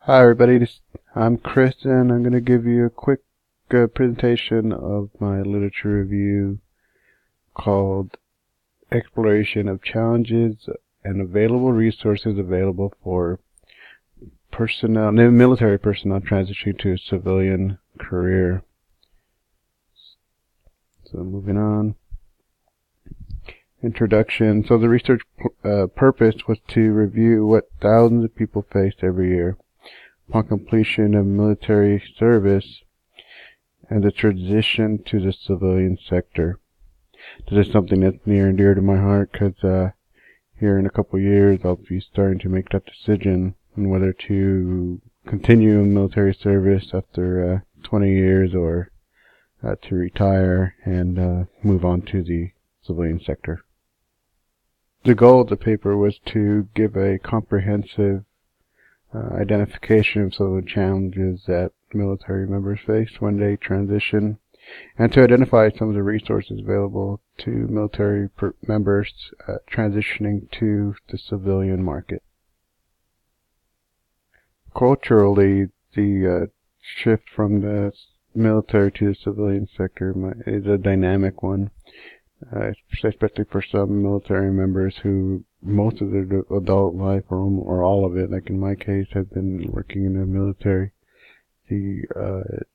Hi everybody, I'm Chris and I'm going to give you a quick presentation of my literature review called Exploration of Challenges and Available Resources Available for Military Personnel Transitioning to a Civilian Career. So moving on. Introduction. So the research purpose was to review what thousands of people face every year upon completion of military service and the transition to the civilian sector. This is something that's near and dear to my heart because here in a couple of years I'll be starting to make that decision on whether to continue military service after 20 years or to retire and move on to the civilian sector. The goal of the paper was to give a comprehensive identification of some of the challenges that military members face when they transition, and to identify some of the resources available to military members transitioning to the civilian market. Culturally, the shift from the military to the civilian sector is a dynamic one, especially for some military members who most of their adult life or all of it, like in my case, have been working in the military. The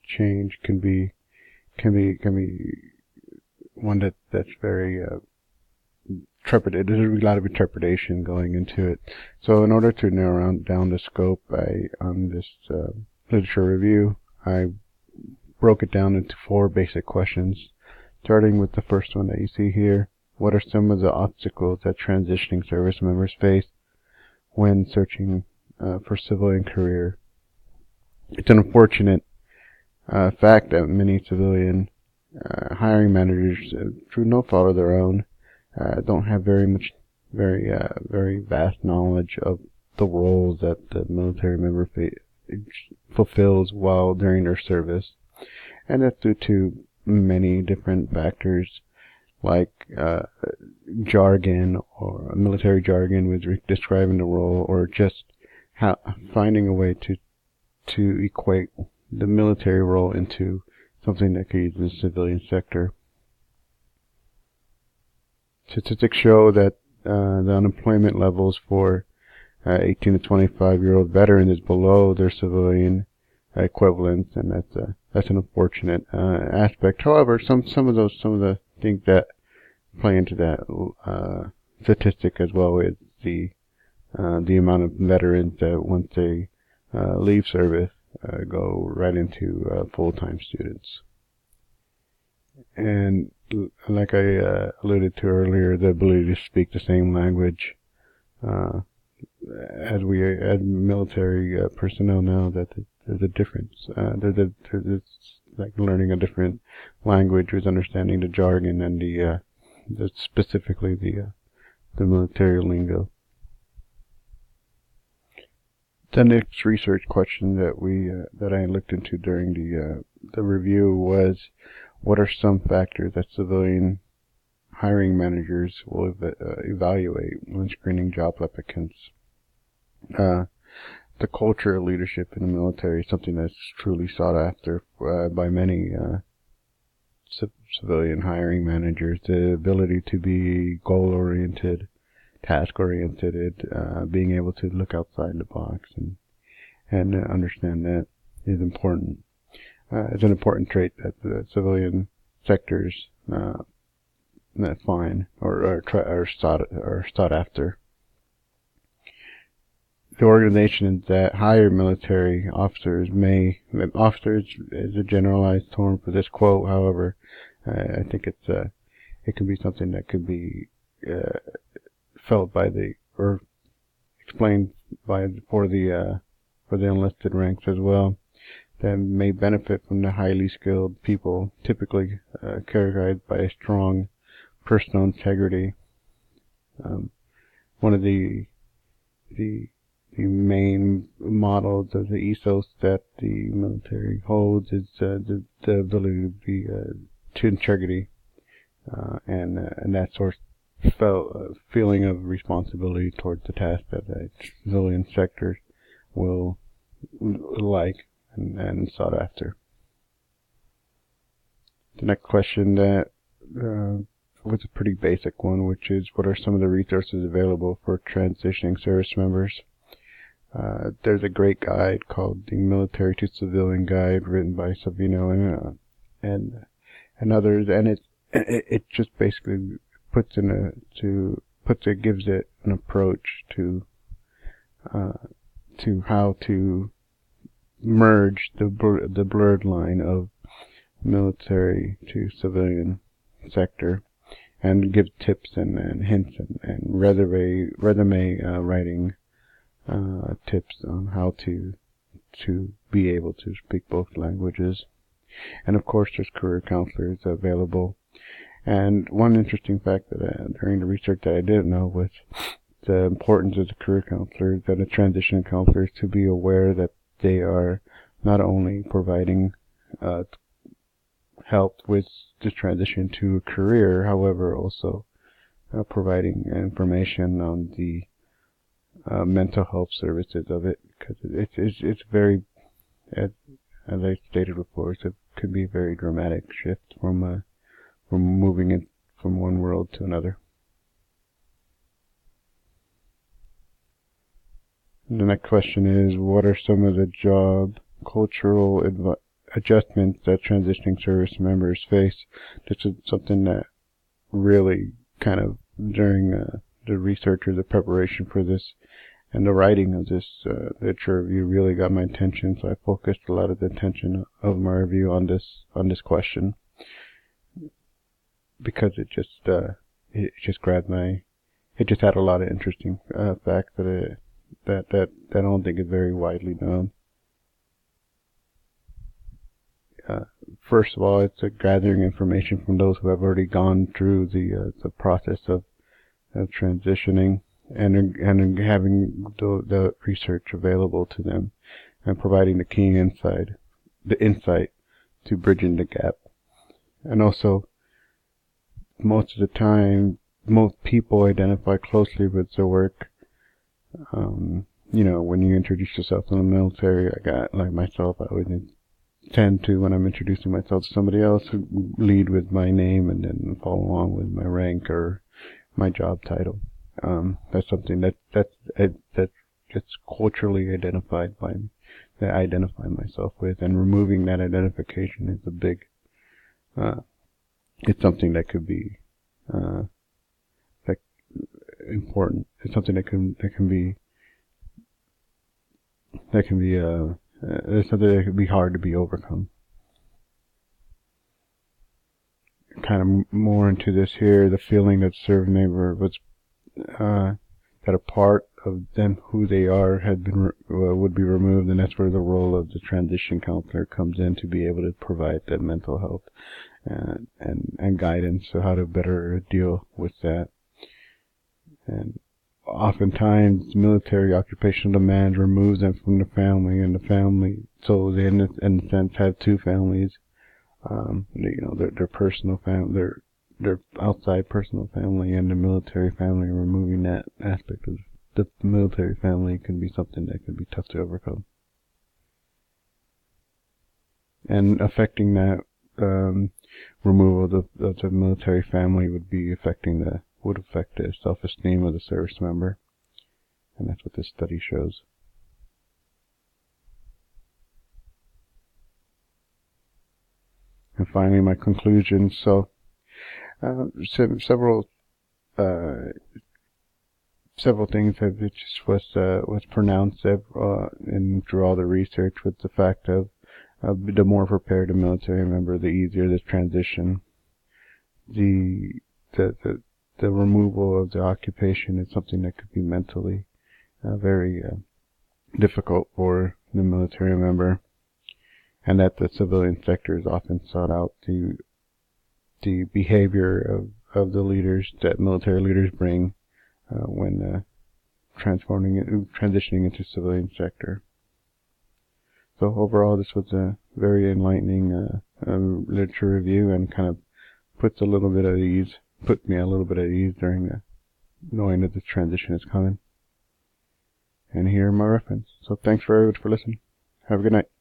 change can be one that's very trepidate. There's a lot of interpretation going into it. So in order to narrow down the scope on this literature review, I broke it down into 4 basic questions, starting with the first one that you see here. What are some of the obstacles that transitioning service members face when searching for civilian career? It's an unfortunate fact that many civilian hiring managers, through no fault of their own, don't have very vast knowledge of the roles that the military member fulfills while during their service, and that's due to many different factors, like jargon or military jargon with describing the role, or just finding a way to equate the military role into something that could use in the civilian sector. Statistics show that the unemployment levels for 18 to 25-year-old veterans is below their civilian equivalents, and that's an unfortunate aspect. However, some of the things that play into that statistic as well is the amount of veterans that once they leave service go right into full-time students. And like I alluded to earlier, the ability to speak the same language as military personnel now, that there's a difference. There's like learning a different language with understanding the jargon and specifically the military lingo. The next research question that I looked into during the review was, what are some factors that civilian hiring managers will evaluate when screening job applicants? The culture of leadership in the military is something that's truly sought after by many civilian hiring managers. The ability to be goal-oriented, task-oriented, being able to look outside the box and understand that is important. It's an important trait that the civilian sectors find or are sought after. The organizations that hire military officers officers is a generalized term for this quote. However, I think it can be something that could be felt by or explained for the enlisted ranks as well, that may benefit from the highly skilled people, typically characterized by a strong personal integrity. One of the main models of the ethos that the military holds is the ability to be to integrity, and that sort of feeling of responsibility towards the task that the civilian sector will like and sought after. The next question that was a pretty basic one, which is, what are some of the resources available for transitioning service members? There's a great guide called the Military to Civilian Guide, written by Savino and others, and it just basically gives it an approach to how to merge the blurred line of military to civilian sector, and give tips and hints and resume writing tips on how to be able to speak both languages. And of course, there's career counselors available. And one interesting fact that during the research that I didn't know was the importance of the career counselors and the transition counselors to be aware that they are not only providing help with the transition to a career, however, also providing information on the mental health services of it, because it's very, as I stated before, it could be a very dramatic shift from moving it from one world to another. The next question is, what are some of the job cultural adjustments that transitioning service members face? This is something that really kind of, during the research or the preparation for this and the writing of this literature review, really got my attention, so I focused a lot of the attention of my review on this question, because it just grabbed it just had a lot of interesting facts that I don't think is very widely known. First of all, it's gathering information from those who have already gone through the process of transitioning, and having the research available to them, and providing the key insight to bridging the gap. And also, most of the time, most people identify closely with their work. When you introduce yourself in the military, like myself, I always tend to, when I'm introducing myself to somebody else, lead with my name and then follow along with my rank or my job title. That's something that's culturally identified by me, that I identify myself with, and removing that identification is a big, it's something that could be, important. It's something that can be it's something that can be hard to be overcome. Kind of more into this here, the feeling that service member was that a part of them, who they are, would be removed, and that's where the role of the transition counselor comes in, to be able to provide that mental health and guidance on how to better deal with that. And oftentimes, military occupational demands remove them from the family, and the family, so they in a sense have two families. Their personal family, their outside personal family, and the military family. Removing that aspect of the military family can be something that can be tough to overcome. And affecting that removal of the military family would affect the self-esteem of the service member, and that's what this study shows. And finally, my conclusion. So, several things have was pronounced in through all the research, with the fact of the more prepared a military member, the easier this transition. The removal of the occupation is something that could be mentally very difficult for the military member, and that the civilian sector is often sought out. The behavior of the leaders that military leaders bring when transitioning into civilian sector. So overall, this was a very enlightening literature review, and kind of put me a little bit at ease during knowing that the transition is coming. And here are my reference. So thanks very much for listening. Have a good night.